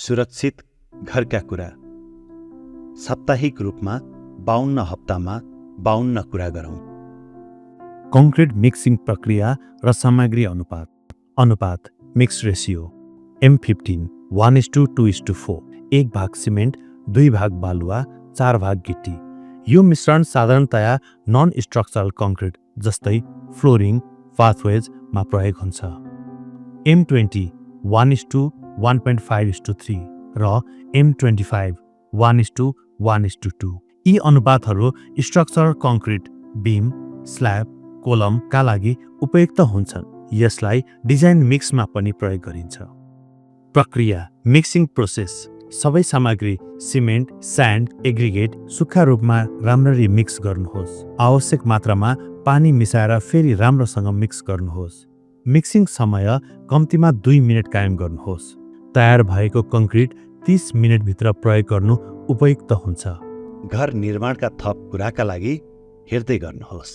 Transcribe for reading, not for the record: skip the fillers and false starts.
सुरक्षित घरका कुरा। साप्ताहिक रूपमा 52 हप्तामा 52 कुरा गरौँ। कङ्क्रिट मिक्सिङ प्रक्रिया र सामग्री अनुपात मिक्स रेसियो M15 1:2:4 1 भाग सिमेन्ट 2 भाग बालुवा 4 भाग गिटी। यो मिश्रण साधारणतया नन स्ट्रक्चरल कङ्क्रिट जस्तै फ्लोरिङ पाथवेजमा प्रयोग हुन्छ। M20 1:1.5:3 र M25 1:1:2। यी अनुपातहरू स्ट्रक्चरल कङ्क्रिट बिम स्ल्याब कोलमका लागि उपयुक्त हुन्छन्। यसलाई डिजाइन मिक्समा पनि प्रयोग गरिन्छ। प्रक्रिया मिक्सिङ प्रोसेस सबै सामग्री सिमेन्ट स्यान्ड एग्रिगेट सुक्खा रूपमा राम्ररी मिक्स गर्नुहोस्। आवश्यक मात्रामा पानी मिसाएर फेरि राम्रोसँग मिक्स गर्नुहोस्। मिक्सिङ समय कम्तीमा 2 मिनेट कायम गर्नुहोस्। तयार भएको कङ्क्रिट 30 मिनेटभित्र प्रयोग गर्नु उपयुक्त हुन्छ। घर निर्माणका थप कुराका लागि हेर्दै गर्नुहोस्।